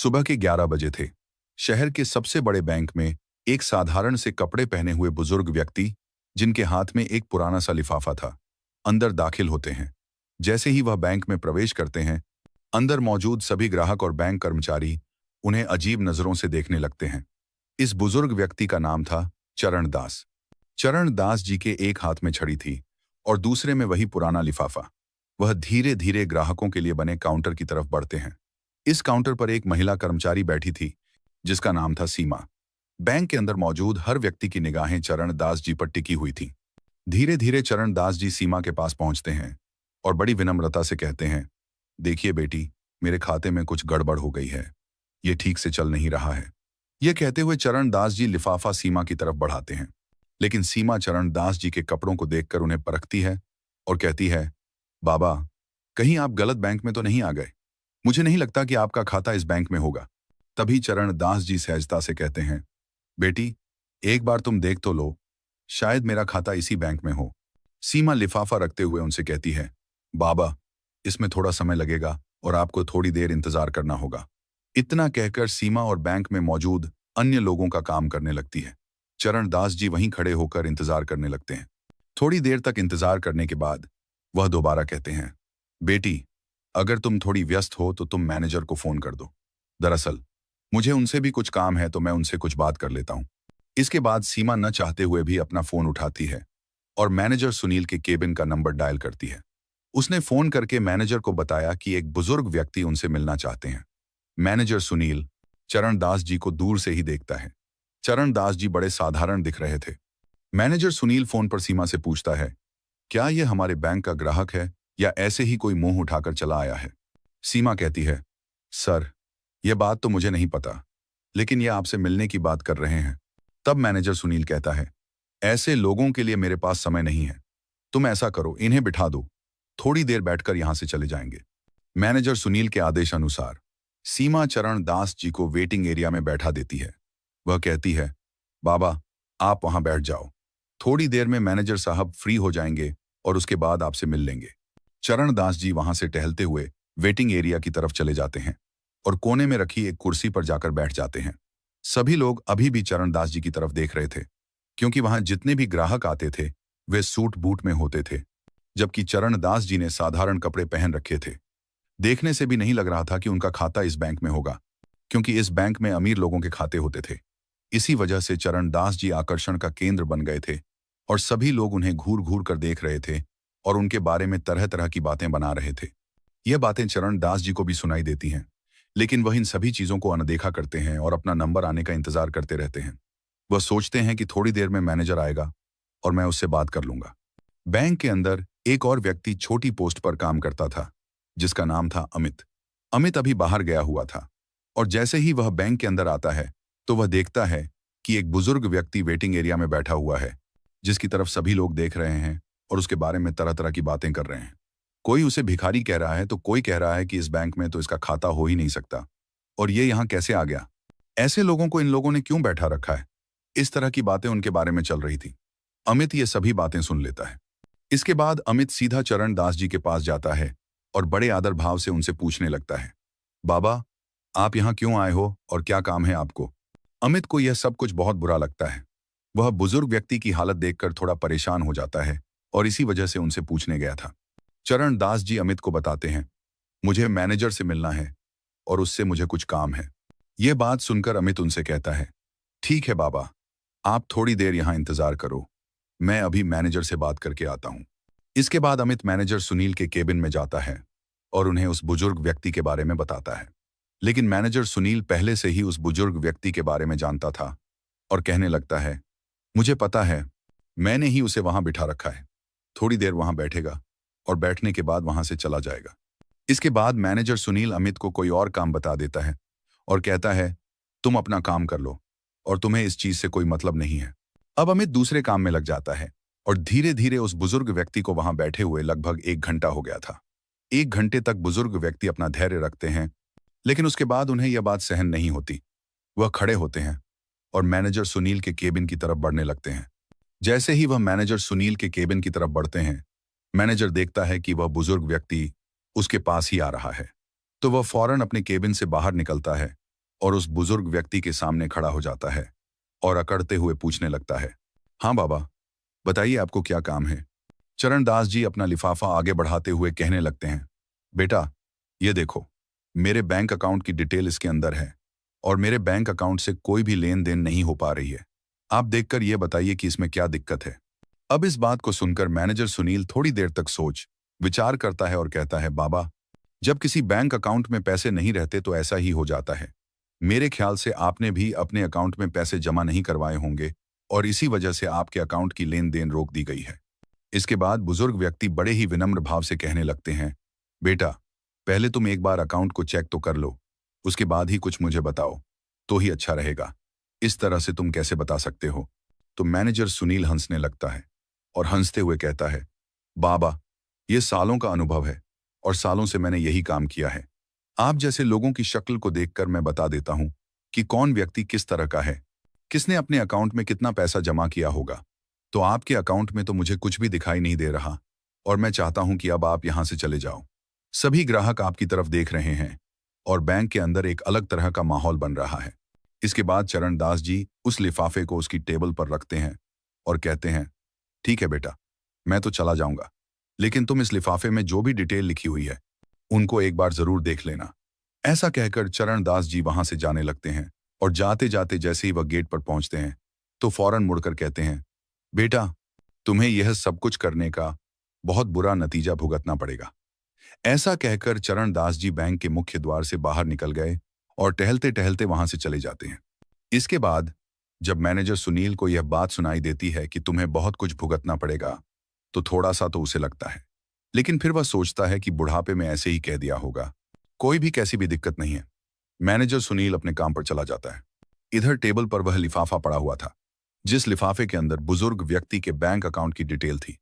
सुबह के 11 बजे थे। शहर के सबसे बड़े बैंक में एक साधारण से कपड़े पहने हुए बुजुर्ग व्यक्ति, जिनके हाथ में एक पुराना सा लिफाफा था, अंदर दाखिल होते हैं। जैसे ही वह बैंक में प्रवेश करते हैं, अंदर मौजूद सभी ग्राहक और बैंक कर्मचारी उन्हें अजीब नजरों से देखने लगते हैं। इस बुजुर्ग व्यक्ति का नाम था चरण दास। चरण दास जी के एक हाथ में छड़ी थी और दूसरे में वही पुराना लिफाफा। वह धीरे धीरे ग्राहकों के लिए बने काउंटर की तरफ बढ़ते हैं। इस काउंटर पर एक महिला कर्मचारी बैठी थी, जिसका नाम था सीमा। बैंक के अंदर मौजूद हर व्यक्ति की निगाहें चरण दास जी पर टिकी हुई थीं। धीरे धीरे चरण दास जी सीमा के पास पहुंचते हैं और बड़ी विनम्रता से कहते हैं, देखिए बेटी, मेरे खाते में कुछ गड़बड़ हो गई है, ये ठीक से चल नहीं रहा है। ये कहते हुए चरण दास जी लिफाफा सीमा की तरफ बढ़ाते हैं, लेकिन सीमा चरण दास जी के कपड़ों को देखकर उन्हें परखती है और कहती है, बाबा, कहीं आप गलत बैंक में तो नहीं आ गए? मुझे नहीं लगता कि आपका खाता इस बैंक में होगा। तभी चरण दास जी सहजता से कहते हैं, बेटी, एक बार तुम देख तो लो, शायद मेरा खाता इसी बैंक में हो। सीमा लिफाफा रखते हुए उनसे कहती है, बाबा, इसमें थोड़ा समय लगेगा और आपको थोड़ी देर इंतजार करना होगा। इतना कहकर सीमा और बैंक में मौजूद अन्य लोगों का काम करने लगती है। चरण दास जी वहीं खड़े होकर इंतजार करने लगते हैं। थोड़ी देर तक इंतजार करने के बाद वह दोबारा कहते हैं, बेटी, अगर तुम थोड़ी व्यस्त हो तो तुम मैनेजर को फोन कर दो। दरअसल मुझे उनसे भी कुछ काम है, तो मैं उनसे कुछ बात कर लेता हूं। इसके बाद सीमा न चाहते हुए भी अपना फोन उठाती है और मैनेजर सुनील के केबिन का नंबर डायल करती है। उसने फोन करके मैनेजर को बताया कि एक बुजुर्ग व्यक्ति उनसे मिलना चाहते हैं। मैनेजर सुनील चरण दास जी को दूर से ही देखता है। चरण दास जी बड़े साधारण दिख रहे थे। मैनेजर सुनील फोन पर सीमा से पूछता है, क्या यह हमारे बैंक का ग्राहक है या ऐसे ही कोई मुंह उठाकर चला आया है? सीमा कहती है, सर, यह बात तो मुझे नहीं पता, लेकिन यह आपसे मिलने की बात कर रहे हैं। तब मैनेजर सुनील कहता है, ऐसे लोगों के लिए मेरे पास समय नहीं है। तुम ऐसा करो, इन्हें बिठा दो, थोड़ी देर बैठकर यहां से चले जाएंगे। मैनेजर सुनील के आदेश अनुसार सीमा चरण दास जी को वेटिंग एरिया में बैठा देती है। वह कहती है, बाबा, आप वहां बैठ जाओ, थोड़ी देर में मैनेजर साहब फ्री हो जाएंगे और उसके बाद आपसे मिल लेंगे। चरण दास जी वहां से टहलते हुए वेटिंग एरिया की तरफ चले जाते हैं और कोने में रखी एक कुर्सी पर जाकर बैठ जाते हैं। सभी लोग अभी भी चरण दास जी की तरफ देख रहे थे, क्योंकि वहां जितने भी ग्राहक आते थे वे सूट बूट में होते थे, जबकि चरण दास जी ने साधारण कपड़े पहन रखे थे। देखने से भी नहीं लग रहा था कि उनका खाता इस बैंक में होगा, क्योंकि इस बैंक में अमीर लोगों के खाते होते थे। इसी वजह से चरण दास जी आकर्षण का केंद्र बन गए थे और सभी लोग उन्हें घूर घूर कर देख रहे थे और उनके बारे में तरह तरह की बातें बना रहे थे। यह बातें चरण दास जी को भी सुनाई देती हैं, लेकिन वह इन सभी चीजों को अनदेखा करते हैं और अपना नंबर आने का इंतजार करते रहते हैं। वह सोचते हैं कि थोड़ी देर में मैनेजर आएगा और मैं उससे बात कर लूंगा। बैंक के अंदर एक और व्यक्ति छोटी पोस्ट पर काम करता था, जिसका नाम था अमित। अमित अभी बाहर गया हुआ था और जैसे ही वह बैंक के अंदर आता है तो वह देखता है कि एक बुजुर्ग व्यक्ति वेटिंग एरिया में बैठा हुआ है, जिसकी तरफ सभी लोग देख रहे हैं और उसके बारे में तरह तरह की बातें कर रहे हैं। कोई उसे भिखारी कह रहा है तो कोई कह रहा है कि इस बैंक में तो इसका खाता हो ही नहीं सकता और ये यहाँ कैसे आ गया, ऐसे लोगों को इन लोगों ने क्यों बैठा रखा है। इस तरह की बातें उनके बारे में चल रही थी। अमित ये सभी बातें सुन लेता है। इसके बाद अमित सीधा चरण दास जी के पास जाता है और बड़े आदर भाव से उनसे पूछने लगता है, बाबा, आप यहाँ क्यों आए हो और क्या काम है आपको? अमित को यह सब कुछ बहुत बुरा लगता है। वह बुजुर्ग व्यक्ति की हालत देखकर थोड़ा परेशान हो जाता है और इसी वजह से उनसे पूछने गया था। चरण दास जी अमित को बताते हैं, मुझे मैनेजर से मिलना है और उससे मुझे कुछ काम है। यह बात सुनकर अमित उनसे कहता है, ठीक है बाबा, आप थोड़ी देर यहाँ इंतजार करो, मैं अभी मैनेजर से बात करके आता हूँ। इसके बाद अमित मैनेजर सुनील के केबिन में जाता है और उन्हें उस बुजुर्ग व्यक्ति के बारे में बताता है। लेकिन मैनेजर सुनील पहले से ही उस बुजुर्ग व्यक्ति के बारे में जानता था और कहने लगता है, मुझे पता है, मैंने ही उसे वहां बिठा रखा है, थोड़ी देर वहां बैठेगा और बैठने के बाद वहां से चला जाएगा। इसके बाद मैनेजर सुनील अमित को कोई और काम बता देता है और कहता है, तुम अपना काम कर लो और तुम्हें इस चीज से कोई मतलब नहीं है। अब अमित दूसरे काम में लग जाता है और धीरे धीरे उस बुजुर्ग व्यक्ति को वहां बैठे हुए लगभग 1 घंटा हो गया था। 1 घंटे तक बुजुर्ग व्यक्ति अपना धैर्य रखते हैं, लेकिन उसके बाद उन्हें यह बात सहन नहीं होती। वह खड़े होते हैं और मैनेजर सुनील के केबिन की तरफ बढ़ने लगते हैं। जैसे ही वह मैनेजर सुनील के केबिन की तरफ बढ़ते हैं, मैनेजर देखता है कि वह बुजुर्ग व्यक्ति उसके पास ही आ रहा है, तो वह फौरन अपने केबिन से बाहर निकलता है और उस बुजुर्ग व्यक्ति के सामने खड़ा हो जाता है और अकड़ते हुए पूछने लगता है, हाँ बाबा, बताइए आपको क्या काम है। चरणदास जी अपना लिफाफा आगे बढ़ाते हुए कहने लगते हैं, बेटा, ये देखो, मेरे बैंक अकाउंट की डिटेल इसके अंदर है और मेरे बैंक अकाउंट से कोई भी लेन देन नहीं हो पा रही है। आप देखकर ये बताइए कि इसमें क्या दिक्कत है। अब इस बात को सुनकर मैनेजर सुनील थोड़ी देर तक सोच विचार करता है और कहता है, बाबा, जब किसी बैंक अकाउंट में पैसे नहीं रहते तो ऐसा ही हो जाता है। मेरे ख्याल से आपने भी अपने अकाउंट में पैसे जमा नहीं करवाए होंगे और इसी वजह से आपके अकाउंट की लेन देन रोक दी गई है। इसके बाद बुजुर्ग व्यक्ति बड़े ही विनम्र भाव से कहने लगते हैं, बेटा, पहले तुम एक बार अकाउंट को चेक तो कर लो, उसके बाद ही कुछ मुझे बताओ तो ही अच्छा रहेगा। इस तरह से तुम कैसे बता सकते हो। तो मैनेजर सुनील हंसने लगता है और हंसते हुए कहता है, बाबा, ये सालों का अनुभव है और सालों से मैंने यही काम किया है। आप जैसे लोगों की शक्ल को देखकर मैं बता देता हूं कि कौन व्यक्ति किस तरह का है, किसने अपने अकाउंट में कितना पैसा जमा किया होगा। तो आपके अकाउंट में तो मुझे कुछ भी दिखाई नहीं दे रहा और मैं चाहता हूं कि अब आप यहां से चले जाओ। सभी ग्राहक आपकी तरफ देख रहे हैं और बैंक के अंदर एक अलग तरह का माहौल बन रहा है। इसके बाद चरणदास जी उस लिफाफे को उसकी टेबल पर रखते हैं और कहते हैं, ठीक है बेटा, मैं तो चला जाऊंगा, लेकिन तुम इस लिफाफे में जो भी डिटेल लिखी हुई है उनको एक बार जरूर देख लेना। ऐसा कहकर चरणदास जी वहां से जाने लगते हैं और जाते जाते जैसे ही वह गेट पर पहुंचते हैं तो फौरन मुड़कर कहते हैं, बेटा, तुम्हें यह सब कुछ करने का बहुत बुरा नतीजा भुगतना पड़ेगा। ऐसा कहकर चरणदास जी बैंक के मुख्य द्वार से बाहर निकल गए और टहलते टहलते वहां से चले जाते हैं। इसके बाद जब मैनेजर सुनील को यह बात सुनाई देती है कि तुम्हें बहुत कुछ भुगतना पड़ेगा तो थोड़ा सा तो उसे लगता है, लेकिन फिर वह सोचता है कि बुढ़ापे में ऐसे ही कह दिया होगा, कोई भी कैसी भी दिक्कत नहीं है। मैनेजर सुनील अपने काम पर चला जाता है। इधर टेबल पर वह लिफाफा पड़ा हुआ था जिस लिफाफे के अंदर बुजुर्ग व्यक्ति के बैंक अकाउंट की डिटेल थी।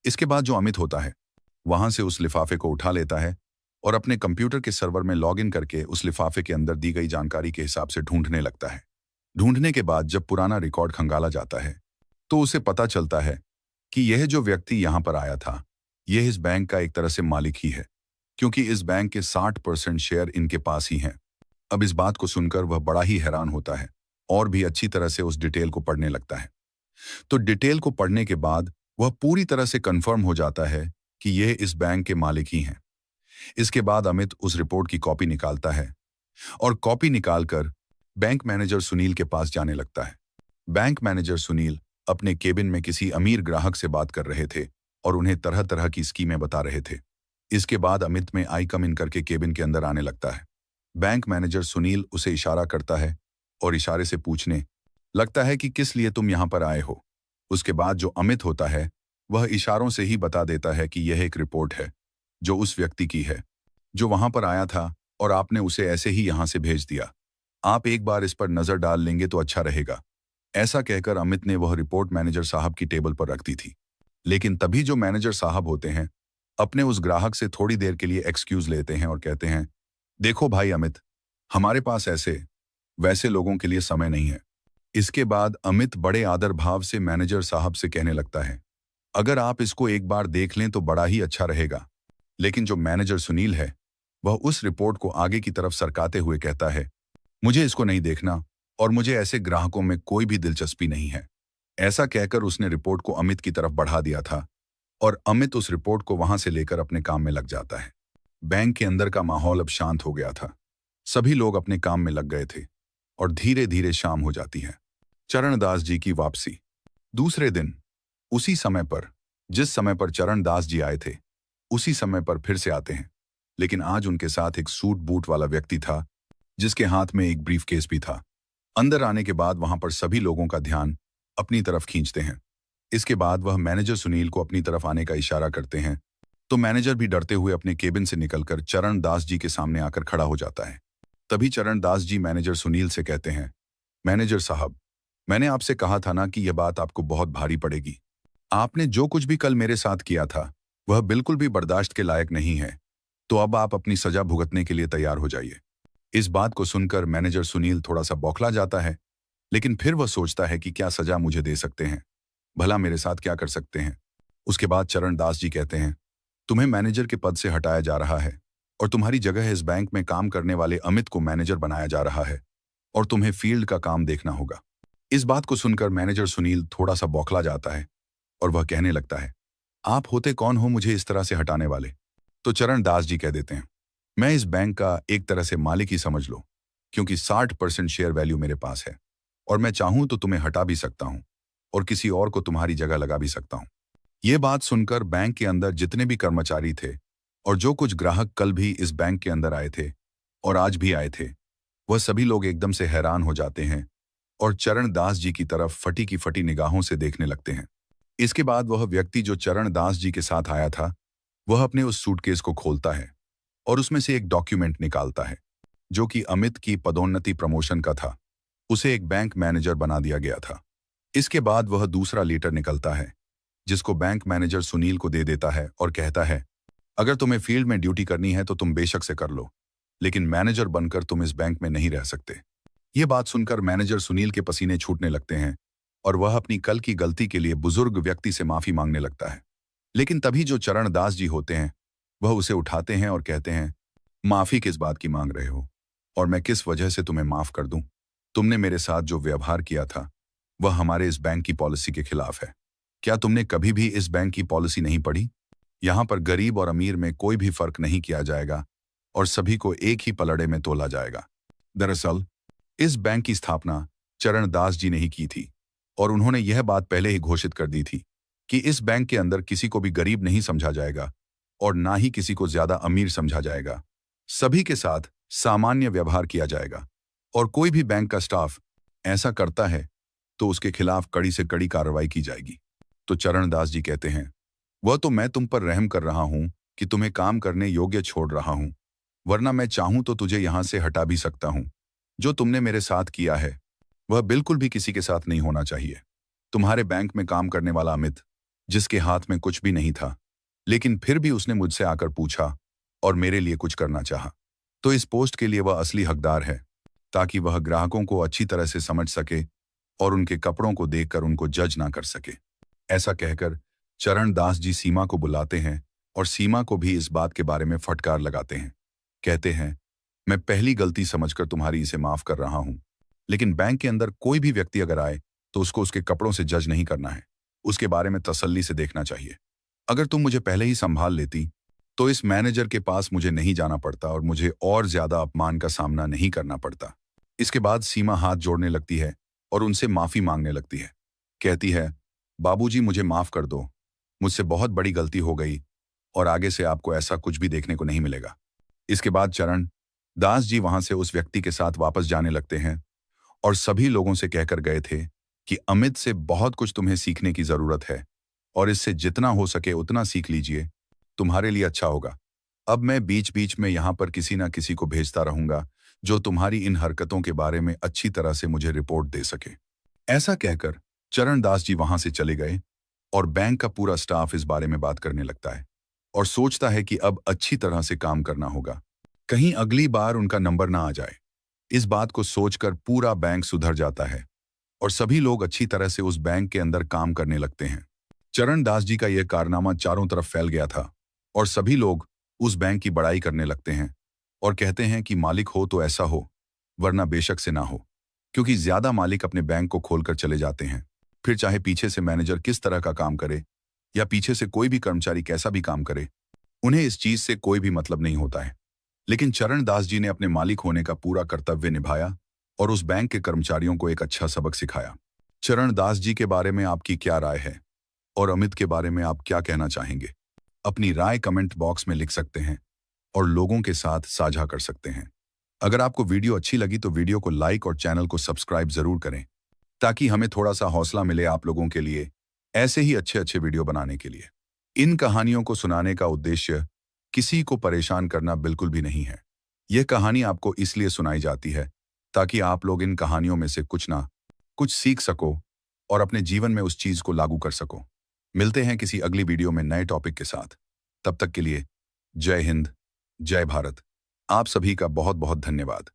इसके बाद जो अमित होता है वहां से उस लिफाफे को उठा लेता है और अपने कंप्यूटर के सर्वर में लॉगिन करके उस लिफाफे के अंदर दी गई जानकारी के हिसाब से ढूंढने लगता है। ढूंढने के बाद जब पुराना रिकॉर्ड खंगाला जाता है तो उसे पता चलता है कि यह जो व्यक्ति यहां पर आया था यह इस बैंक का एक तरह से मालिक ही है, क्योंकि इस बैंक के 60% शेयर इनके पास ही हैं। अब इस बात को सुनकर वह बड़ा ही हैरान होता है और भी अच्छी तरह से उस डिटेल को पढ़ने लगता है। तो डिटेल को पढ़ने के बाद वह पूरी तरह से कंफर्म हो जाता है कि यह इस बैंक के मालिक ही हैं। इसके बाद अमित उस रिपोर्ट की कॉपी निकालता है और कॉपी निकालकर बैंक मैनेजर सुनील के पास जाने लगता है। बैंक मैनेजर सुनील अपने केबिन में किसी अमीर ग्राहक से बात कर रहे थे और उन्हें तरह तरह की स्कीमें बता रहे थे। इसके बाद अमित में आई कम इन करके केबिन के अंदर आने लगता है। बैंक मैनेजर सुनील उसे इशारा करता है और इशारे से पूछने लगता है कि किस लिए तुम यहां पर आए हो। उसके बाद जो अमित होता है वह इशारों से ही बता देता है कि यह एक रिपोर्ट है जो उस व्यक्ति की है जो वहां पर आया था और आपने उसे ऐसे ही यहां से भेज दिया। आप एक बार इस पर नजर डाल लेंगे तो अच्छा रहेगा। ऐसा कहकर अमित ने वह रिपोर्ट मैनेजर साहब की टेबल पर रख दी थी। लेकिन तभी जो मैनेजर साहब होते हैं अपने उस ग्राहक से थोड़ी देर के लिए एक्सक्यूज लेते हैं और कहते हैं, देखो भाई अमित, हमारे पास ऐसे वैसे लोगों के लिए समय नहीं है। इसके बाद अमित बड़े आदर भाव से मैनेजर साहब से कहने लगता है, अगर आप इसको एक बार देख लें तो बड़ा ही अच्छा रहेगा। लेकिन जो मैनेजर सुनील है वह उस रिपोर्ट को आगे की तरफ सरकाते हुए कहता है, मुझे इसको नहीं देखना और मुझे ऐसे ग्राहकों में कोई भी दिलचस्पी नहीं है। ऐसा कहकर उसने रिपोर्ट को अमित की तरफ बढ़ा दिया था और अमित उस रिपोर्ट को वहां से लेकर अपने काम में लग जाता है। बैंक के अंदर का माहौल अब शांत हो गया था। सभी लोग अपने काम में लग गए थे और धीरे धीरे शाम हो जाती है। चरणदास जी की वापसी। दूसरे दिन उसी समय पर जिस समय पर चरणदास जी आए थे उसी समय पर फिर से आते हैं, लेकिन आज उनके साथ एक सूट बूट वाला व्यक्ति था जिसके हाथ में एक ब्रीफकेस भी था। अंदर आने के बाद वहां पर सभी लोगों का ध्यान अपनी तरफ खींचते हैं। इसके बाद वह मैनेजर सुनील को अपनी तरफ आने का इशारा करते हैं तो मैनेजर भी डरते हुए अपने केबिन से निकलकर चरणदास जी के सामने आकर खड़ा हो जाता है। तभी चरणदास जी मैनेजर सुनील से कहते हैं, मैनेजर साहब, मैंने आपसे कहा था ना कि यह बात आपको बहुत भारी पड़ेगी। आपने जो कुछ भी कल मेरे साथ किया था वह बिल्कुल भी बर्दाश्त के लायक नहीं है, तो अब आप अपनी सजा भुगतने के लिए तैयार हो जाइए। इस बात को सुनकर मैनेजर सुनील थोड़ा सा बौखला जाता है, लेकिन फिर वह सोचता है कि क्या सजा मुझे दे सकते हैं, भला मेरे साथ क्या कर सकते हैं। उसके बाद चरणदास जी कहते हैं, तुम्हें मैनेजर के पद से हटाया जा रहा है और तुम्हारी जगह इस बैंक में काम करने वाले अमित को मैनेजर बनाया जा रहा है। और तुम्हें फील्ड का काम देखना होगा। इस बात को सुनकर मैनेजर सुनील थोड़ा सा बौखला जाता है और वह कहने लगता है, आप होते कौन हो मुझे इस तरह से हटाने वाले? तो चरण दास जी कह देते हैं, मैं इस बैंक का एक तरह से मालिक ही समझ लो, क्योंकि 60% शेयर वैल्यू मेरे पास है और मैं चाहूं तो तुम्हें हटा भी सकता हूं और किसी और को तुम्हारी जगह लगा भी सकता हूं। ये बात सुनकर बैंक के अंदर जितने भी कर्मचारी थे और जो कुछ ग्राहक कल भी इस बैंक के अंदर आए थे और आज भी आए थे, वह सभी लोग एकदम से हैरान हो जाते हैं और चरण दास जी की तरफ फटी की फटी निगाहों से देखने लगते हैं। इसके बाद वह व्यक्ति जो चरण दास जी के साथ आया था, वह अपने उस सूटकेस को खोलता है और उसमें से एक डॉक्यूमेंट निकालता है जो कि अमित की पदोन्नति प्रमोशन का था। उसे एक बैंक मैनेजर बना दिया गया था। इसके बाद वह दूसरा लेटर निकलता है जिसको बैंक मैनेजर सुनील को दे देता है और कहता है, अगर तुम्हें फील्ड में ड्यूटी करनी है तो तुम बेशक से कर लो, लेकिन मैनेजर बनकर तुम इस बैंक में नहीं रह सकते। ये बात सुनकर मैनेजर सुनील के पसीने छूटने लगते हैं और वह अपनी कल की गलती के लिए बुजुर्ग व्यक्ति से माफी मांगने लगता है। लेकिन तभी जो चरण दास जी होते हैं वह उसे उठाते हैं और कहते हैं, माफी किस बात की मांग रहे हो और मैं किस वजह से तुम्हें माफ कर दूं? तुमने मेरे साथ जो व्यवहार किया था वह हमारे इस बैंक की पॉलिसी के खिलाफ है। क्या तुमने कभी भी इस बैंक की पॉलिसी नहीं पढ़ी? यहाँ पर गरीब और अमीर में कोई भी फर्क नहीं किया जाएगा और सभी को एक ही पलड़े में तोला जाएगा। दरअसल इस बैंक की स्थापना चरण दास जी ने ही की थी और उन्होंने यह बात पहले ही घोषित कर दी थी कि इस बैंक के अंदर किसी को भी गरीब नहीं समझा जाएगा और ना ही किसी को ज्यादा अमीर समझा जाएगा। सभी के साथ सामान्य व्यवहार किया जाएगा और कोई भी बैंक का स्टाफ ऐसा करता है तो उसके खिलाफ कड़ी से कड़ी कार्रवाई की जाएगी। तो चरण दास जी कहते हैं, वह तो मैं तुम पर रहम कर रहा हूं कि तुम्हें काम करने योग्य छोड़ रहा हूं, वरना मैं चाहूं तो तुझे यहां से हटा भी सकता हूं। जो तुमने मेरे साथ किया है वह बिल्कुल भी किसी के साथ नहीं होना चाहिए। तुम्हारे बैंक में काम करने वाला अमित, जिसके हाथ में कुछ भी नहीं था, लेकिन फिर भी उसने मुझसे आकर पूछा और मेरे लिए कुछ करना चाहा, तो इस पोस्ट के लिए वह असली हकदार है, ताकि वह ग्राहकों को अच्छी तरह से समझ सके और उनके कपड़ों को देखकर उनको जज ना कर सके। ऐसा कहकर चरण दास जी सीमा को बुलाते हैं और सीमा को भी इस बात के बारे में फटकार लगाते हैं। कहते हैं, मैं पहली गलती समझकर तुम्हारी इसे माफ कर रहा हूं, लेकिन बैंक के अंदर कोई भी व्यक्ति अगर आए तो उसको उसके कपड़ों से जज नहीं करना है, उसके बारे में तसल्ली से देखना चाहिए। अगर तुम मुझे पहले ही संभाल लेती तो इस मैनेजर के पास मुझे नहीं जाना पड़ता और मुझे और ज्यादा अपमान का सामना नहीं करना पड़ता। इसके बाद सीमा हाथ जोड़ने लगती है और उनसे माफी मांगने लगती है। कहती है, बाबूजी मुझे माफ कर दो, मुझसे बहुत बड़ी गलती हो गई और आगे से आपको ऐसा कुछ भी देखने को नहीं मिलेगा। इसके बाद चरण दास जी वहां से उस व्यक्ति के साथ वापस जाने लगते हैं और सभी लोगों से कहकर गए थे कि अमित से बहुत कुछ तुम्हें सीखने की जरूरत है और इससे जितना हो सके उतना सीख लीजिए, तुम्हारे लिए अच्छा होगा। अब मैं बीच बीच में यहाँ पर किसी ना किसी को भेजता रहूंगा जो तुम्हारी इन हरकतों के बारे में अच्छी तरह से मुझे रिपोर्ट दे सके। ऐसा कहकर चरण दास जी वहां से चले गए और बैंक का पूरा स्टाफ इस बारे में बात करने लगता है और सोचता है कि अब अच्छी तरह से काम करना होगा, कहीं अगली बार उनका नंबर ना आ जाए। इस बात को सोचकर पूरा बैंक सुधर जाता है और सभी लोग अच्छी तरह से उस बैंक के अंदर काम करने लगते हैं। चरण दास जी का यह कारनामा चारों तरफ फैल गया था और सभी लोग उस बैंक की बड़ाई करने लगते हैं और कहते हैं कि मालिक हो तो ऐसा हो, वरना बेशक से ना हो, क्योंकि ज्यादा मालिक अपने बैंक को खोलकर चले जाते हैं। फिर चाहे पीछे से मैनेजर किस तरह का काम करे या पीछे से कोई भी कर्मचारी कैसा भी काम करे, उन्हें इस चीज से कोई भी मतलब नहीं होता है। लेकिन चरण दास जी ने अपने मालिक होने का पूरा कर्तव्य निभाया और उस बैंक के कर्मचारियों को एक अच्छा सबक सिखाया। चरण दास जी के बारे में आपकी क्या राय है और अमित के बारे में आप क्या कहना चाहेंगे? अपनी राय कमेंट बॉक्स में लिख सकते हैं और लोगों के साथ साझा कर सकते हैं। अगर आपको वीडियो अच्छी लगी तो वीडियो को लाइक और चैनल को सब्सक्राइब जरूर करें, ताकि हमें थोड़ा सा हौसला मिले आप लोगों के लिए ऐसे ही अच्छे अच्छे वीडियो बनाने के लिए। इन कहानियों को सुनाने का उद्देश्य किसी को परेशान करना बिल्कुल भी नहीं है। यह कहानी आपको इसलिए सुनाई जाती है ताकि आप लोग इन कहानियों में से कुछ ना कुछ सीख सको और अपने जीवन में उस चीज को लागू कर सको। मिलते हैं किसी अगली वीडियो में नए टॉपिक के साथ। तब तक के लिए जय हिंद, जय भारत। आप सभी का बहुत बहुत धन्यवाद।